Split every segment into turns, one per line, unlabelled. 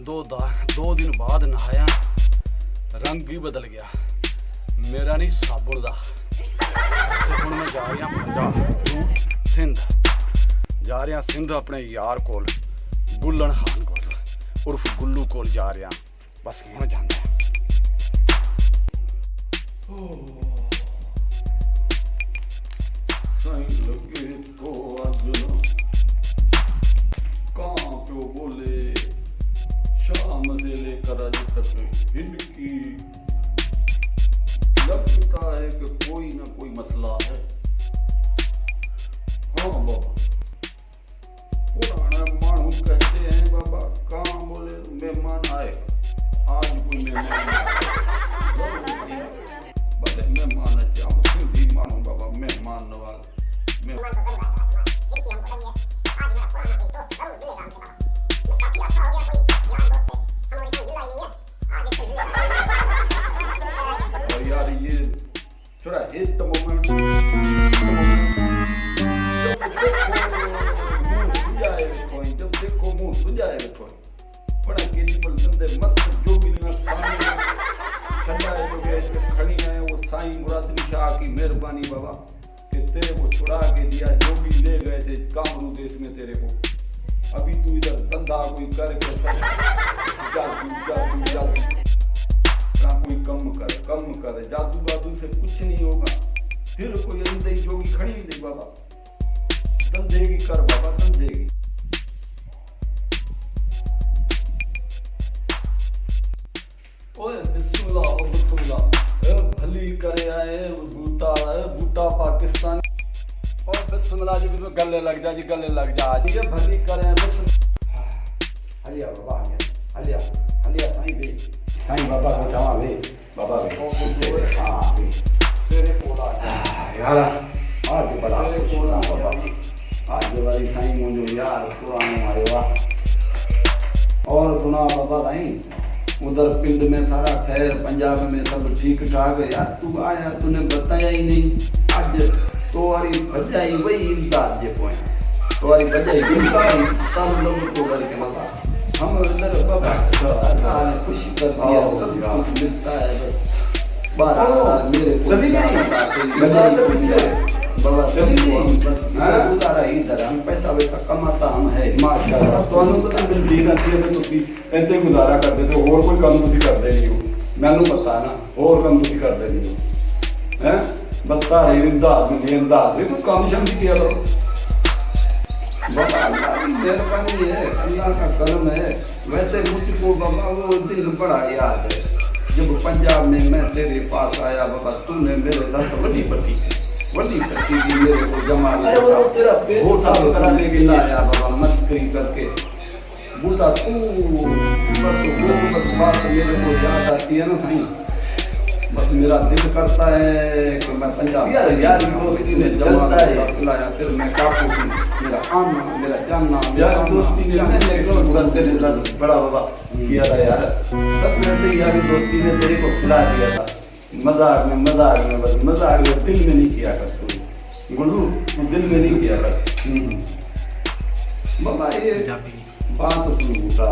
दो दिन बाद नहाया, रंग ही बदल गया मेरा, नहीं साबुन का। हुण मैं जा रहा पंजाब सिंध, जा रहा सिंध अपने यार कोल गुल्लन खान कोल उर्फ गुल्लू कोल जा रहा। बस हुण जाना।
लगे तो अज कहाँ पे बोले शाम से लेकर आज तक इनकी लगता है कि कोई ना कोई मसला है। हाँ बाबा, पुराना मानू कहते हैं बाबा, कहाँ बोले मेहमान आए, आज कोई मेहमान बड़े मेहमान चाहो सिंधी मानो बाबा, मेहमान नवाज यार ये थोड़ा हिट द मोमेंट, जब देखो मुंह सुझाए कोई बड़ा केनिबल संदे मस्त जो भी ना साईं छड़ाए जो गए खड़ी है वो साईं मुराद शाह की मेहरबानी बाबा कि तेरे को छुड़ा के दिया, जो भी ले गए थे कामरू देश में तेरे को। अभी तू इधर धंधा कोई करके जादू ना कोई कम कर जादू बादू से कुछ नहीं होगा। फिर कोई अंधे जोगी खड़ी नहीं बाबा, धंधे की कर बाबा, धंधे की। ओए बिस्मिल्लाह बिस्मिल्लाह, भली करे आए बूटा पाकिस्तान। और बिस्मिल्लाह जी, बिल्कुल गले लग जा जी, गले लग जा जी, ये भली करे बिस्मिल्लाह। हलिया बाबा, हलिया हलिया साईं बे, साईं बाबा को जावा बे, बाबा बे। हां बे तेरे कोला यार, आज बड़ा तेरे कोला बाबा, आज वाली साईं मुझे यार पुराने आए वाह। और सुना बाबा साईं, उधर पिंड में सारा खैर, पंजाब में सब ठीक ठाक है यार। तू आया, तूने बताया ही नहीं। आज तुम्हारी भजाई वही इम्ताज जे पोए, तुम्हारी भजाई इम्ताज सब लोगों को करके मजा हम इधर बाबा अल्लाह खुशी कर दिया, कुछ मिलता है बस। बार मेरे को सभी नहीं बाबा सभी गुजारा इधर, हम पैसा वैसा कमाता हम है माशाल्लाह। ਤੁਹਾਨੂੰ ਤਾਂ ਮਿਲਦੀ ਨਾ ਸੀ ਤੇ ਤੁਸੀਂ ਇੱਥੇ ਗੁਜ਼ਾਰਾ ਕਰਦੇ ਤੇ ਹੋਰ ਕੋਈ ਕੰਮ ਤੁਸੀਂ ਕਰਦੇ ਨਹੀਂ ਹੋ, ਮੈਨੂੰ ਪਤਾ ਨਾ ਹੋਰ ਕੰਮ ਤੁਸੀਂ ਕਰਦੇ ਨਹੀਂ ਹੋ ਹੈ। बस सारे इमदाद में इमदाद में कोई काम शम किया करो। बाबा अल्लाह की मेहरबानी है, अल्लाह का करम है। वैसे मुझको बाबा वो दिन बड़ा याद है जब पंजाब में मैं तेरे पास आया बाबा, तूने मेरे साथ वड्डी पट्टी की मेरे को जमा वो साफ कराने के लाया बाबा, मस्करी करके बूटा तू बस बात मेरे को याद आती है ना साईं। बस मेरा दिल करता है कि मैं पंजाब यार दोस्ती ने जमा लाया, फिर मैं काफू मेरा आना मेरा जानना यार दोस्ती ने मैंने बड़ा बाबा किया था यार। बस वैसे ही यार दोस्ती ने तेरे को खिला दिया था, मजाक में बस मजाक में, दिल में नहीं किया कर तू गुल्लू, तू दिल में नहीं किया कर बाबा। ये बात सुन बूटा,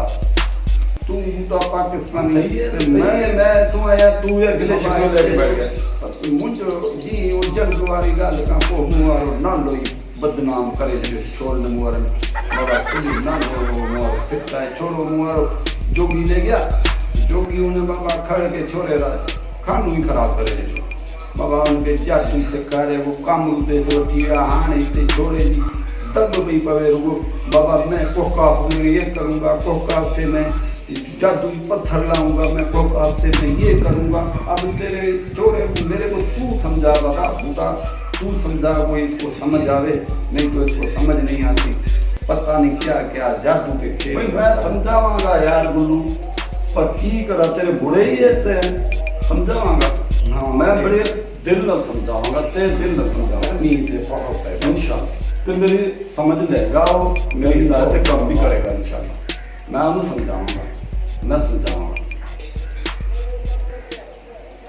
तू तो पाकिस्तान नहीं है, मैं तू आया, तू ये गिले शिकवे लेके बैठ गया मुझे जी वो जगवारी गाल का को मुआरो ना लोई बदनाम करे जो छोड़ न मुआरो बाबा सुनी ना लो मुआरो फिरता है छोड़ो मुआरो। जोगी ले गया, जोगी उन्हें बाबा खड़ के छोड़े रहा, खानू ही खराब करे जो बाबा उनके चाचू से करे वो काम उते जो ठिया हाने से छोड़े जी तब भी पवे वो बाबा। मैं कोका ये करूंगा, कोका से मैं जादू पत्थर लाऊंगा, मैं कोका से मैं ये करूंगा। अब तेरे छोरे मेरे को तू समझा बाबा, बूटा तू समझा, कोई इसको समझ आवे, नहीं तो इसको समझ नहीं आती। पता नहीं क्या क्या जादू के खेल। मैं समझावांगा यार गुल्लू, पर की करा तेरे बुढ़े ही ऐसे समझावांगा। हाँ मैं बड़े दिल न समझाऊंगा, तेरे दिल न समझाऊंगा, नींद है इंशाल्लाह तो मेरी समझ लेगा, मेरी लायक काम भी करेगा इंशाल्लाह। मैं उन्हें समझाऊंगा, मैं समझाऊंगा।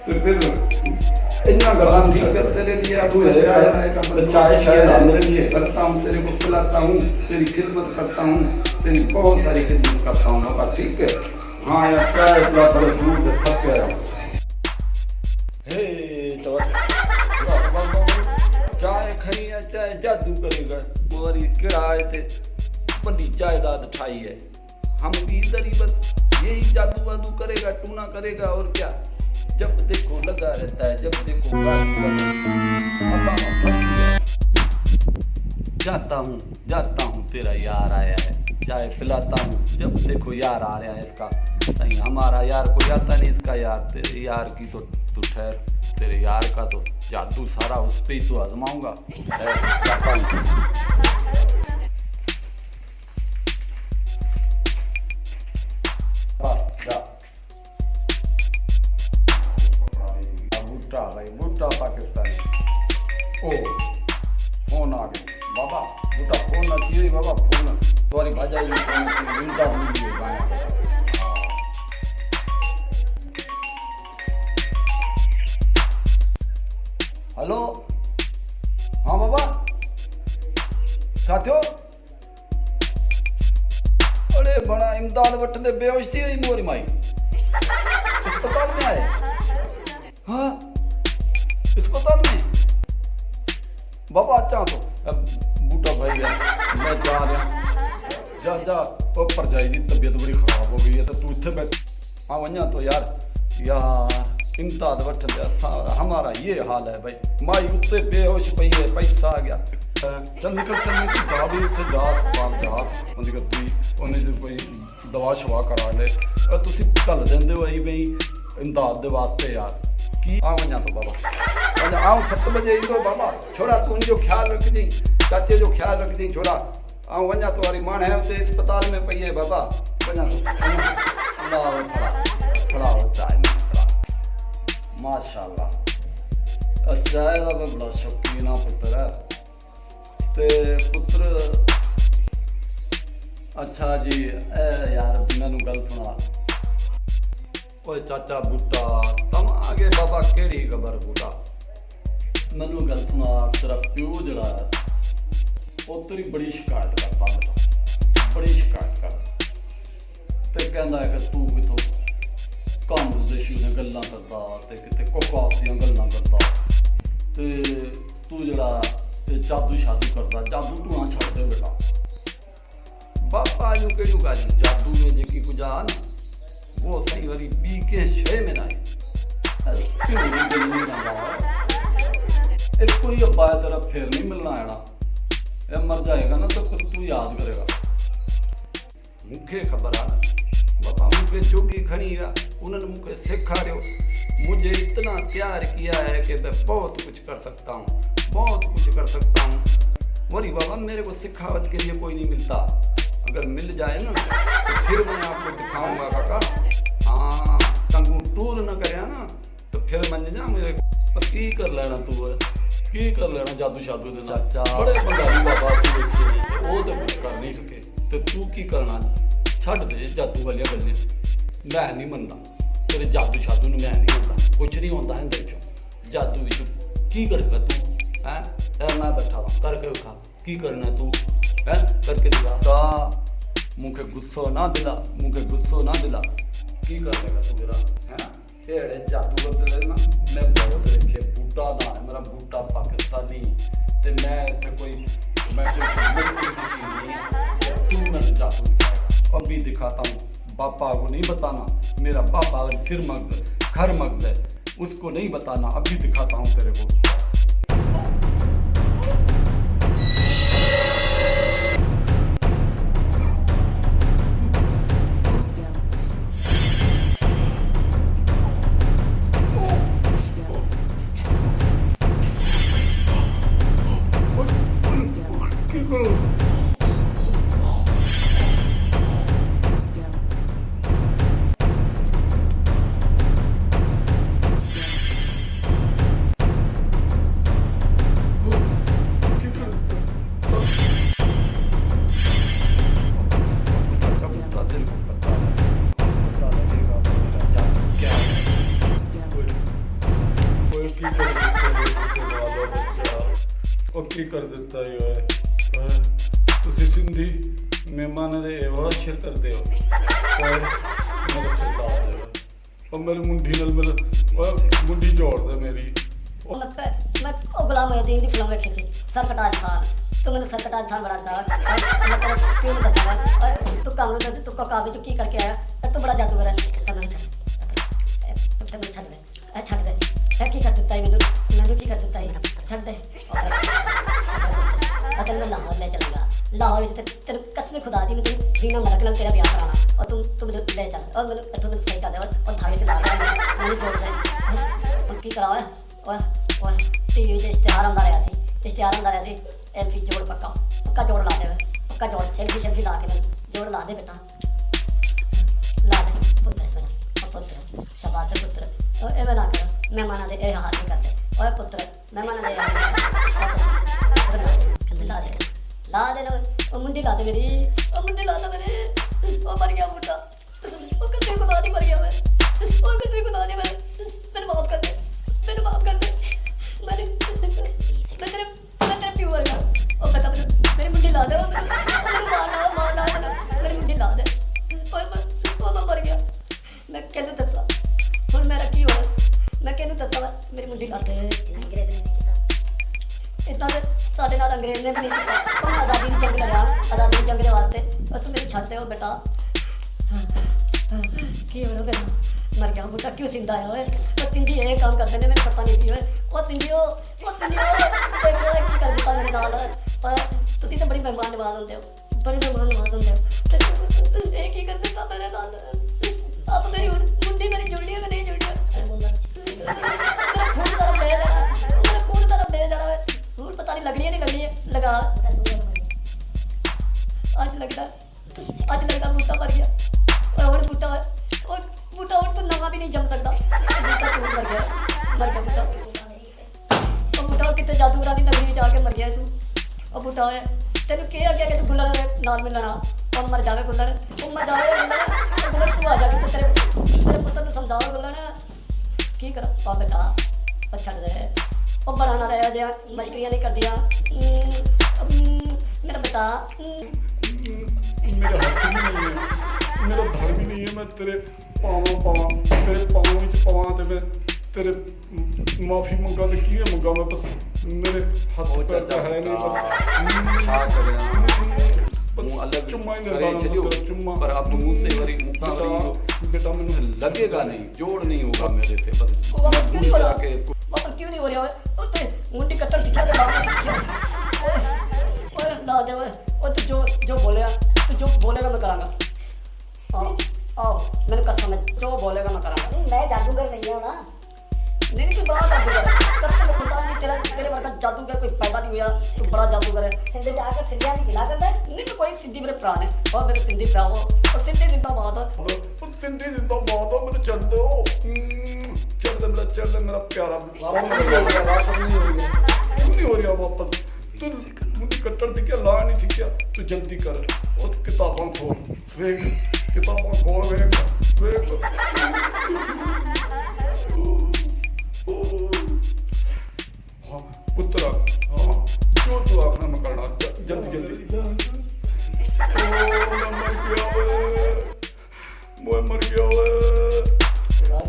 तो फिर इतना गरम थी अगर तेरे लिए तू है तो चाय शायद मेरे लिए करता हूँ, तेरे को पिलाता हूँ, तेरी खिदमत करता हूँ, तेरी बहुत सारी खिदमत करता हूँ बाबा, ठीक है। हाँ यार चाय पिला थोड़ा दूध थक गया। हे तो चाय खड़ी है, चाय जादू करेगा मोरी किड़ा आए थे बड़ी जायदाद ठाई है, हम भी इधर ही बस यही जादू वादू करेगा, टूना करेगा और क्या। जब देखो लगा रहता है, जब देखो जाता हूँ तेरा यार आया है, चाय पिलाता हूँ, जब देखो यार आ रहा है इसका। नहीं हमारा यार कोई आता नहीं, इसका यार, तेरे यार की तो तू ठहर, तेरे यार का तो जादू सारा उस पे ही तो आजमाऊंगा। भुट्टा भाई, भुट्टा पाकिस्तानी। ओ फोन आ गया बाबा, भुट्टा फोन ना चाहिए बाबा, फोन तुम्हारी भाजा हेलो हाँ बाबा साथियों, अरे बड़ा इमदाद वट दे बेहोश थी हुई मोरी माई, अस्पताल में आए। हाँ अस्पताल में बाबा, अच्छा तो बूटा भाई है, मैं जा रहा जा ऊपर जाएगी, तबीयत बड़ी खराब हो गई है तो तू इतने बैठ। हाँ वहाँ तो यार इमदाद वट हमारा ये हाल है भाई, माई उत्ते बेहोश पई है, पैसा आ गया। चल निकल जा भी उत्ते जा अस्पताल जा, उन्हें कोई दवा शवा करा ले, तुम कल देंदे हो भाई इमदाद दे वास्ते यार की। आ वहाँ तो बाबा आओ 7 बजे ईंदो बाबा, छोड़ा तू जो ख्याल रख दी, चाचे जो ख्याल रख दी छोड़ा। आओ वहाँ तो वारी माण है उते अस्पताल में पई है बाबा, खड़ा हो चाय माशाल्लाह। चाय का मैं बड़ा शौकीन हाँ पुत्र है ते पुत्र। अच्छा जी यार मैनू गल सुना, ओए चाचा बूटा तम आगे बाबा केड़ी खबर बूटा, मैनू गल सुना, तेरा प्यो जड़ा वो तेरी बड़ी शिकायत करता बेटा, बड़ी शिकायत कर ते कहंदा है कि तू कितों काम देशी ने गल्लां करदा ते किते कोकास दियां गल्लां करदा ते तू जड़ा जादू शादू करदा, जादू टूना छड़ दे बेटा। बापा जो केड़ू गाली जादू में जेकी कुछ आ ना वो सही वाली पी के शे में ना कोई अब्बा तेरा फिर नहीं मिलना है ना, मर जाएगा ना तो फिर तू याद करेगा। मुझे खबर आ बाबा, मुझे चौकी खड़ी है, उन्होंने मुझे सिखा रहे हो, मुझे इतना तैयार किया है कि मैं बहुत कुछ कर सकता हूँ, बहुत कुछ कर सकता हूँ। वही बाबा मेरे को सिखावत के लिए कोई नहीं मिलता, अगर मिल जाए ना तो फिर मैं आपको दिखाऊंगा काका। हाँ तंगू टूर न करे ना तो फिर मन जा मेरे पर की कर लेना तू है, की कर लेना जादू शादू दे चाचा, बड़े बंगाली बाबा वो तो कुछ कर नहीं सके, तो तू की करना छड़ दे जादू वाली गल्लें, मैं नहीं मनता तेरे जादू शादू मैं नहीं मनता, कुछ नहीं होता है अंदर चो जादू भी की करेगा तू है। मैं बैठा हुआ करके खा, की करना तू है करके दिला, मुझे गुस्सो ना दिला, मुझे गुस्सो ना दिला, की कर लेगा तू मेरा है ना। ये जादू करते ना मैं बहुत देखे, बूटा ना है मेरा, बूटा पाकिस्तानी ते मैं इतने कोई तू मैं जादू दिखाएगा, अभी दिखाता हूँ। पापा को नहीं बताना, मेरा पापा सिर मगज घर मगज है, उसको नहीं बताना, अभी दिखाता हूँ तेरे को।
ਕਰ ਦਿੱਤਾ ਈ ਓਏ ਤੁਸੀਂ ਸਿੰਧੀ ਮਹਿਮਾਨਾਂ ਦੇ ਇਹੋ ਸ਼ੇਰ ਕਰਦੇ ਹੋ ਓਏ ਮੇਰੇ ਸਰਦਾਰ ਦੇ ਉਹ ਮੇਰੀ ਮੁੰਡੀ ਨਾਲ ਓਏ ਮੁੰਡੀ ਜੋੜ ਦੇ ਮੇਰੀ
मैं गुलाम मोहद्दीन की फिल्म देखी थी सरकटा इंसान तो मैंने सरकटा इंसान बड़ा था मतलब क्यों नहीं दसा तू काम नहीं तू काबे तू की करके आया तू बड़ा जादूगर है छड़ दे की कर देता है मैंने की कर देता है छड़ दे अगर मैं लाहौर ले चलूँगा लाहौर तेरे कसम खुदा दी मैं जीना मलक नाल तेरा ब्याह कराना और तुम मुझे ले चल और मैंने इतों मैंने सही कर दे और धागे से ला मैंने जोड़ दे उसकी कराओ ओए टीवी से इश्तिहार आंदा रहा सी एलफी जोड़ पक्का जोड़ ला दे पक्का जोड़ सेल्फी ला के जोड़ ला दे बेटा ला दे पुत्र शाबाश पुत्र एवं ना कर मेहमाना दे ए हाल नहीं करते ओए पुत्र मेहमाना दे ला दे ओ मुंडी ला दे मेरी ओ मुंडी ला दे मेरे ओ मर गया मुंडा ओ कितने को दादी मर गया मैं ओ कितने को दादी मेरे माफ कर दे मेरे माफ कर दे मैं तेरे प्योर का ओ बेटा मेरी मुंडी ला दे मार ला मेरी मुंडी ला दे मैं मर गया मैं कहने दसा हुण मेरा की हो मैं कहने दसा मेरी मुंडी ला दे इतना तो साढ़े नाल अंग्रेज ने भी नहीं किया आज़ादी की जंग लड़ा आज़ादी की जंग के वास्ते और तुम मेरी छड्ड दे बेटा की हो बेटा मर गया बूटा क्यों सिंधा है ओए वो सिंधी ये काम करते ने मैंने पता नहीं की ओए वो सिंधियो देखो की कर दिता मेरे नाल पर तुसी तो बड़ी मेहमान नवाज होंदे हो बड़ी मेहमान नवाज होंदे हो एक ही कर दिता मेरे नाल आप मेरी मुंडी मेरी जुड़ी है नहीं जुड़ी मेरा खून तरफ दे देना मेरा खून तरफ दे देना खून पता नहीं लगनी है लगा आज लगता बूटा मर गया और बूटा और बूटा और तो नवा भी नहीं जम सकता बूटा क्यों मर गया बूटा और बूटा कितने जादूगरां दी नगरी जाके मर गया तू और बूटा है तेन क्या कि तू गुल्लर नाल मिलना और मर जावे गुल्लर वो मर जावे गुल्लर तू आ जा के तेरे पुत्र नूं समझाओ गुल्लर की कर पा बेटा और छड़ दे और बड़ा ना रहा जा मशकरियां नहीं कर दिया मेरा बेटा
मेरा हक भी नहीं है मेरा धर्म भी नहीं है मैं तेरे तेरे पाँव विच पावां ते मैं तेरे माफी मंगा ते की मंगा मैं बस मेरे हाथ पैर तो है नहीं चुम्मा ही चुम्मा
पर अब मुंह से मेरी मुक्का
बेटा मुझे
लगेगा नहीं जोड़ नहीं होगा मेरे से बस
क्यों नहीं हो रहा है मुंडी कट्टन सिखा दे ओए ना दे ओए तू जो बोलेगा मैं करांगा आओ मैंने कसम है जो बोलेगा मैं करांगा नहीं मैं जादूगर नहीं हूं ना नहीं तू बड़ा जादूगर है कसम खुदा नहीं तेरे वर्गा जादूगर कोई पैदा नहीं हुआ तू बड़ा जादूगर है सिंधे जाकर सिंधिया नहीं गिला करता नहीं तो कोई सिंधी मेरे प्राण है और मेरे सिंधी भरा हो और सिंधी जिंदाबाद है
सिंधी जिंदाबाद हो मैंने चल दे मेरा प्यारा वापस नहीं हो रहा वापस तू मुझे कट्टर सीखिया ला नहीं सीखिया तू जल्दी कर और किताबां खोल वेख किताबां खोल वेख हाँ पुत्र हाँ जो तू आखना मैं करना जल्दी मैं मर गया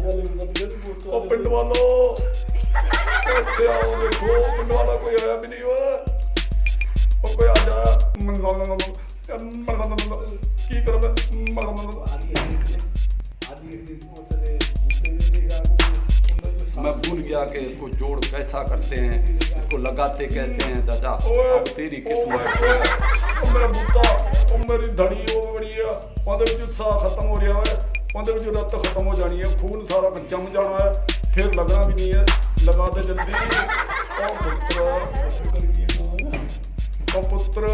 ओ पिंड वालों आओ देखो पिंड वाला कोई आया भी नहीं हुआ और कोई आ जाए की कर
मैं भूल गया कि इसको जोड़ कैसा करते हैं इसको लगाते कैसे हैं चाचा अब तेरी किस्मत
मेरा बूटा मेरी धड़ी हो बड़ी है ਉਹਦੇ ਵਿੱਚ ਸਾਹ ਖਤਮ ਹੋ ਰਿਹਾ ਹੈ ਉਹਦੇ ਵਿੱਚ ਰੱਤ ਖਤਮ ਹੋ ਜਾਣੀ ਹੈ ਖੂਨ ਸਾਰਾ ਜੰਮ ਜਾਣਾ ਹੈ ਫਿਰ ਲੱਗਣਾ ਵੀ ਨਹੀਂ ਹੈ ਲਗਾ ਦੇ ਜਲਦੀ ਉਹ ਪੁੱਤਰ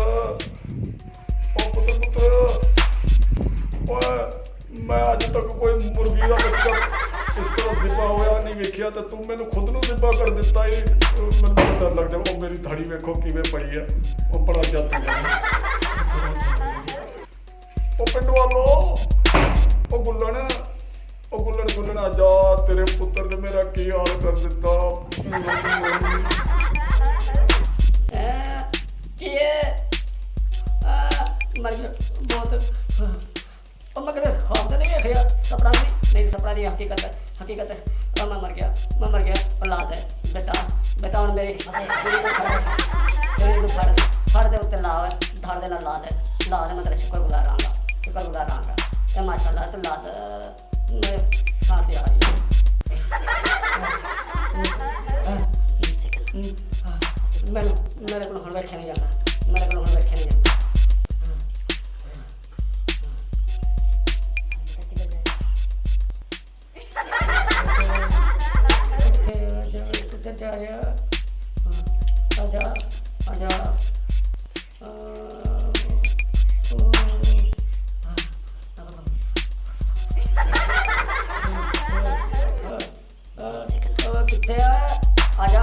ਓਏ ਮੈਂ ਅੱਜ ਤੱਕ ਕੋਈ ਮੁਰਗੀ ਦਾ ਬੱਚਾ ਇਸ ਤਰ੍ਹਾਂ ਜ਼ਿਬਾ ਹੋਇਆ ਨਹੀਂ ਵੇਖਿਆ ਤੇ ਤੂੰ ਮੈਨੂੰ ਖੁਦ ਨੂੰ ਜ਼ਿਬਾ ਕਰ ਦਿੱਤਾ ਏ ਮੈਨੂੰ ਡਰ ਲੱਗਦਾ ਉਹ ਮੇਰੀ ਧੜੀ ਵੇਖੋ ਕਿਵੇਂ ਪੜੀ ਆ ਉਹ ਬੜਾ ਜਾਦੂ ਉਹ ਪਿੰਡ ਵਾਲੋ ਉਹ ਗੁੱਲਣ ਆ ਜਾ ਤੇਰੇ ਪੁੱਤਰ ਨੇ ਮੇਰਾ ਕੀ ਹਾਲ ਕਰ ਦਿੱਤਾ
ਕੀ ਹੈ ਮਰ ਗਿਆ ਬਹੁਤ ਉਹ ਮੈਂ ਕਦੇ ਖਾਬ ਤਾਂ ਨਹੀਂ ਵੇਖਿਆ ਸਪਨਾ ਨਹੀਂ ਸਪਨਾ ਨਹੀਂ ਹਕੀਕਤ ਹੈ ਹਕੀਕਤ ਹੈ ਮੈਂ ਮਰ ਗਿਆ ਔਲਾਦ ਹੈ ਬੇਟਾ ਹੁਣ ਮੇਰੀ ਨੂੰ ਫੜ ਦੇ ਉੱਤੇ ਲਾ ਧੜ ਦੇ ਨਾਲ ਲਾ ਦੇ ਮੈਂ ਤੇਰਾ ਸ਼ੁਕਰਗੁਜ਼ਾਰ ਰਹਾਂਗਾ ਤੇ ਮਾਸ਼ਾਅੱਲਾ ਤੇ ਲਾ ਦੇ ਮੇਰੇ ਸਾਂਸ ਆ ਰਹੀ ਮੇਰੇ ਕੋਲ ਹੁਣ ਵੇਖਿਆ ਨਹੀਂ ਜਾਂਦਾ कितने आजा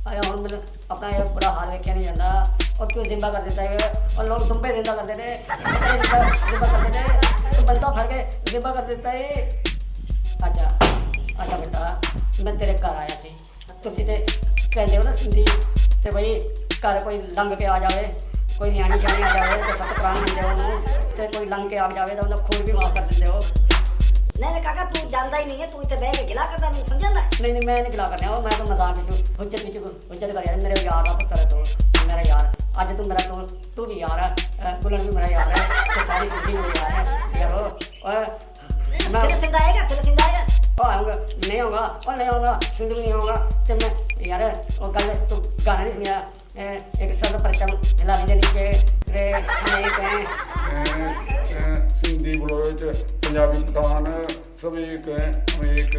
हम अपना ये बुरा हाल वेख्या नहीं जाता और क्यों जिंदा कर देता है और लोग तुम पे जिंदा कर देते जिंदा कर देते तो बंदा फड़ के जिंदा कर देता है अच्छा बेटा मैं तेरे घर आया थी तुसी ते कहते हो ना सिंधी ते भाई घर कोई लंघ के आ जाए कोई न्याणी श्याणी आ जाए तो सत प्राण मिल जाए उन्होंने ते कोई लंघ के आ जाए तो उन्हें खून भी माफ कर देते हो
नहीं काका तू जानता ही नहीं है तू इतने बह के गिला करता नहीं समझा ना
नहीं मैं नहीं गिला करने मैं तो मजाक हुज्जत कर यार मेरे यार का पुत्र है तो मेरा यार आज तू भी यार है बुलन भी मेरा यार है तो सारी खुशी मेरी यार है यार और
तेरे सिंह आएगा
नहीं होगा सिंधु नहीं होगा तो मैं यार वो गल तू गाना नहीं सुनिया एक शब्द परचम हिला दे नीचे रे
सिंधी बोलो पंजाबी पठान सब एक है वही एक